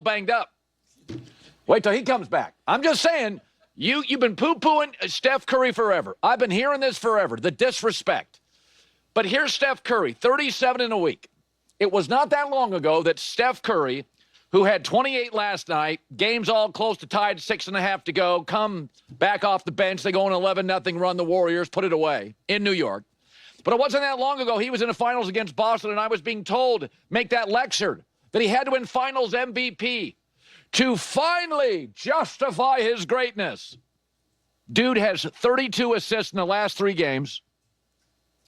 banged up. Wait till he comes back. I'm just saying, you've been poo-pooing Steph Curry forever. I've been hearing this forever, the disrespect. But here's Steph Curry, 37 in a week. It was not that long ago that Steph Curry, who had 28 last night, games all close to tied, 6.5 to go, come back off the bench. They go on 11-0 run, the Warriors, put it away in New York. But it wasn't that long ago he was in the finals against Boston, and I was being told, make that lecture, that he had to win finals MVP to finally justify his greatness. Dude has 32 assists in the last 3 games,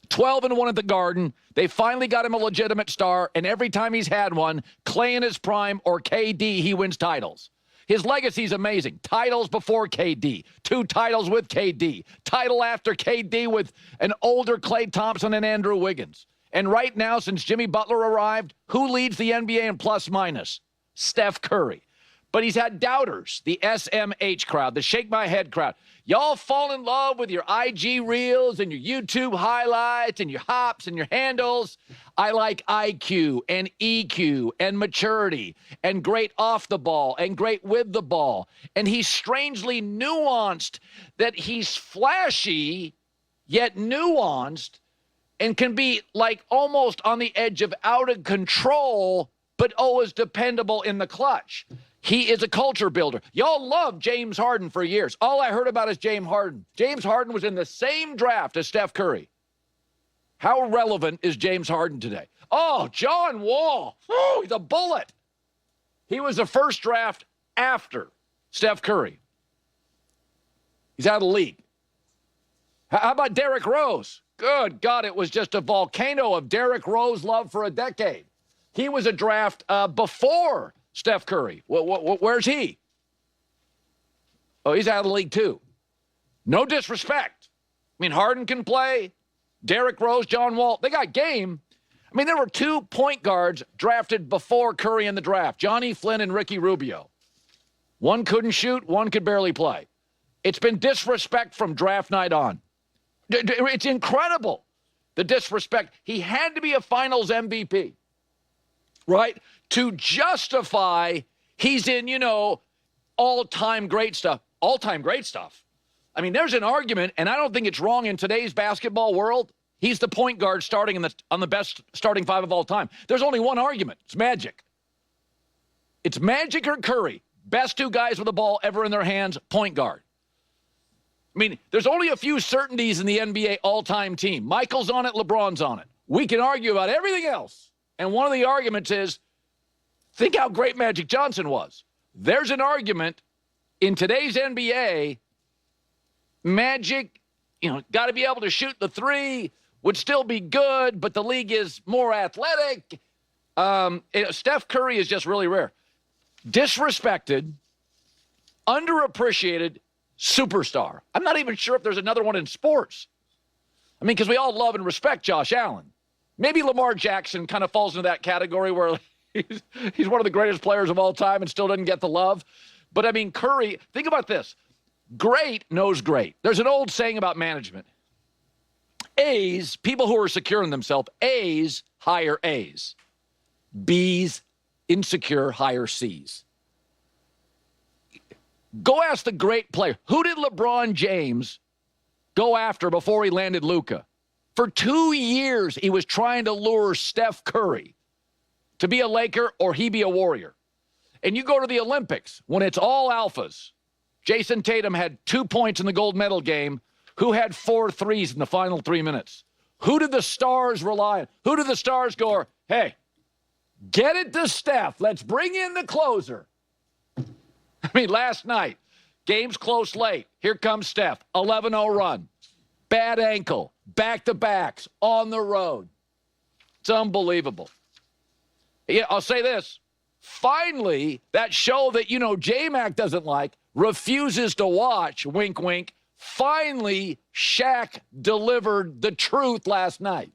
12-1 at the Garden. They finally got him a legitimate star, and every time he's had one, Clay in his prime or KD, he wins titles. His legacy's amazing. Titles before KD. 2 titles with KD. Title after KD with an older Klay Thompson and Andrew Wiggins. And right now, since Jimmy Butler arrived, who leads the NBA in plus-minus? Steph Curry. But he's had doubters, the SMH crowd, the shake my head crowd. Y'all fall in love with your IG reels and your YouTube highlights and your hops and your handles. I like IQ and EQ and maturity and great off the ball and great with the ball. And he's strangely nuanced, that he's flashy yet nuanced and can be like almost on the edge of out of control, but always dependable in the clutch. He is a culture builder. Y'all loved James Harden for years. All I heard about is James Harden. James Harden was in the same draft as Steph Curry. How relevant is James Harden today? Oh, John Wall. Oh, he's a bullet. He was the first draft after Steph Curry. He's out of the league. How about Derrick Rose? Good God, it was just a volcano of Derrick Rose love for a decade. He was a draft before Steph Curry. Where's he? Oh, he's out of the league too. No disrespect. I mean, Harden can play. Derrick Rose, John Wall, they got game. I mean, there were 2 point guards drafted before Curry in the draft, Johnny Flynn and Ricky Rubio. One couldn't shoot, one could barely play. It's been disrespect from draft night on. It's incredible, the disrespect. He had to be a finals MVP, right? To justify he's in, all-time great stuff. All-time great stuff. I mean, there's an argument, and I don't think it's wrong in today's basketball world. He's the point guard starting on the best starting 5 of all time. There's only one argument. It's Magic. It's Magic or Curry. Best 2 guys with the ball ever in their hands, point guard. I mean, there's only a few certainties in the NBA all-time team. Michael's on it, LeBron's on it. We can argue about everything else. And one of the arguments is, think how great Magic Johnson was. There's an argument in today's NBA, Magic, got to be able to shoot the 3, would still be good, but the league is more athletic. Steph Curry is just really rare. Disrespected, underappreciated superstar. I'm not even sure if there's another one in sports. I mean, because we all love and respect Josh Allen. Maybe Lamar Jackson kind of falls into that category where he's one of the greatest players of all time and still doesn't get the love. But, I mean, Curry, think about this. Great knows great. There's an old saying about management. A's, people who are secure in themselves, A's hire A's. B's, insecure, hire C's. Go ask the great player. Who did LeBron James go after before he landed Luka? For 2 years, he was trying to lure Steph Curry to be a Laker or he be a Warrior. And you go to the Olympics, when it's all alphas. Jason Tatum had 2 points in the gold medal game. Who had 4 threes in the final 3 minutes? Who did the stars rely on? Who did the stars go, hey, get it to Steph. Let's bring in the closer. I mean, last night, game's close late. Here comes Steph, 11-0 run. Bad ankle, back-to-backs, on the road. It's unbelievable. Yeah, I'll say this. Finally, that show that, J-Mac doesn't like, refuses to watch, wink, wink, finally, Shaq delivered the truth last night.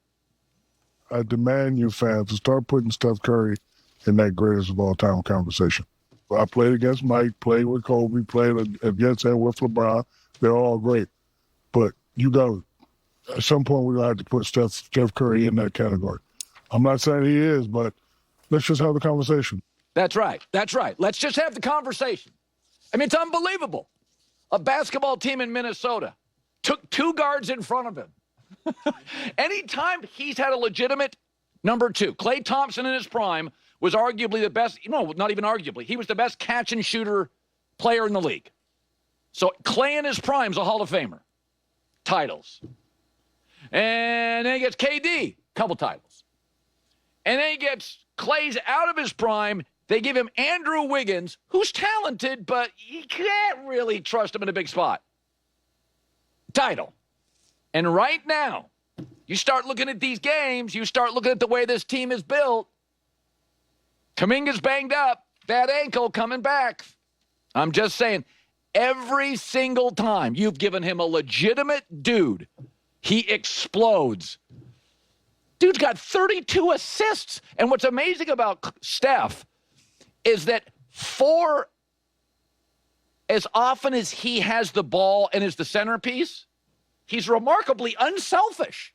I demand you fans to start putting Steph Curry in that greatest of all time conversation. I played against Mike, played with Kobe, played against and with LeBron. They're all great. But you got at some point we're going to have to put Steph Curry in that category. I'm not saying he is, but let's just have the conversation. That's right. That's right. Let's just have the conversation. I mean, it's unbelievable. A basketball team in Minnesota took 2 guards in front of him. Anytime he's had a legitimate number 2, Klay Thompson in his prime was arguably the best, no, not even arguably. He was the best catch and shooter player in the league. So Klay in his prime's a Hall of Famer. Titles. And then he gets KD, couple titles. And then he gets Klay's out of his prime. They give him Andrew Wiggins, who's talented, but you can't really trust him in a big spot. Title. And right now, you start looking at these games, you start looking at the way this team is built. Kuminga's banged up, that ankle coming back. I'm just saying, every single time you've given him a legitimate dude, he explodes. Dude's got 32 assists. And what's amazing about Steph is that for as often as he has the ball and is the centerpiece, he's remarkably unselfish.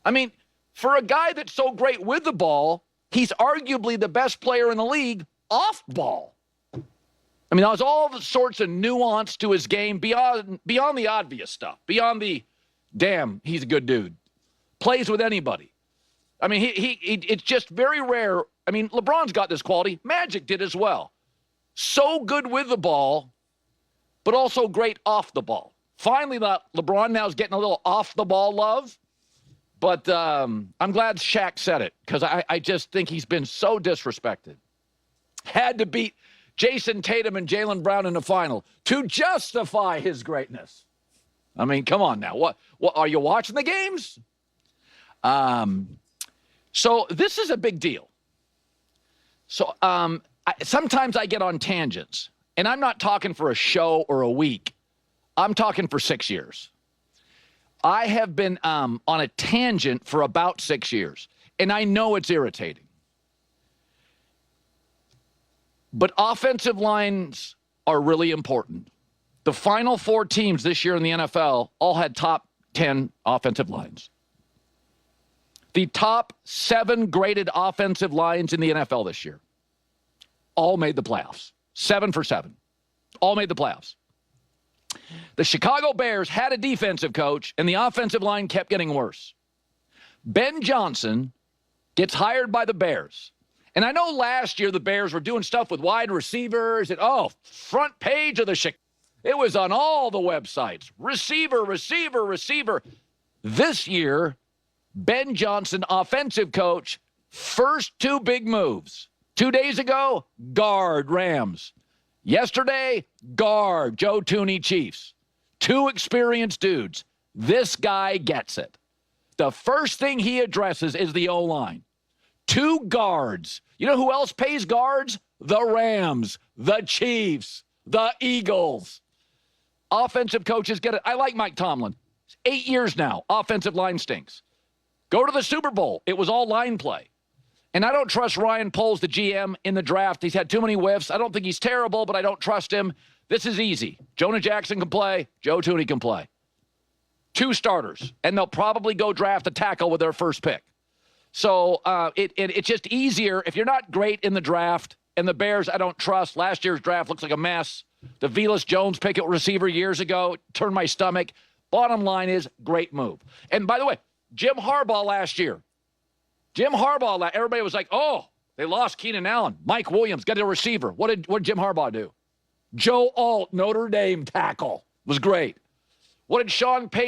I mean, for a guy that's so great with the ball, he's arguably the best player in the league off ball. I mean, there's all the sorts of nuance to his game beyond the obvious stuff, beyond the, damn, he's a good dude. Plays with anybody. I mean, it's just very rare. I mean, LeBron's got this quality. Magic did as well. So good with the ball, but also great off the ball. Finally, LeBron now is getting a little off the ball love. But I'm glad Shaq said it, because I just think he's been so disrespected. Had to beat Jason Tatum and Jaylen Brown in the final to justify his greatness. I mean, come on now. What are you watching the games? So this is a big deal. So sometimes I get on tangents, and I'm not talking for a show or a week. I'm talking for 6 years. I have been on a tangent for about 6 years, and I know it's irritating. But offensive lines are really important. The final 4 teams this year in the NFL all had top 10 offensive lines. The top 7 graded offensive lines in the NFL this year all made the playoffs. 7 for 7. All made the playoffs. The Chicago Bears had a defensive coach, and the offensive line kept getting worse. Ben Johnson gets hired by the Bears. And I know last year the Bears were doing stuff with wide receivers and, front page of the Chicago. It was on all the websites. Receiver, receiver, receiver. This year, Ben Johnson, offensive coach, first 2 big moves. 2 days ago, guard, Rams. Yesterday, guard, Joe Thuney, Chiefs. 2 experienced dudes. This guy gets it. The first thing he addresses is the O-line. 2 guards. You know who else pays guards? The Rams, the Chiefs, the Eagles. Offensive coaches get it. I like Mike Tomlin. 8 years now, offensive line stinks. Go to the Super Bowl. It was all line play. And I don't trust Ryan Poles, the GM, in the draft. He's had too many whiffs. I don't think he's terrible, but I don't trust him. This is easy. Jonah Jackson can play. Joe Thuney can play. 2 starters. And they'll probably go draft a tackle with their first pick. So it's just easier if you're not great in the draft. And the Bears, I don't trust. Last year's draft looks like a mess. The Velus Jones pick at receiver years ago turned my stomach. Bottom line is, great move. And by the way, Jim Harbaugh last year. Everybody was like, they lost Keenan Allen. Mike Williams got a receiver. What did Jim Harbaugh do? Joe Alt, Notre Dame tackle. Was great. What did Sean Payton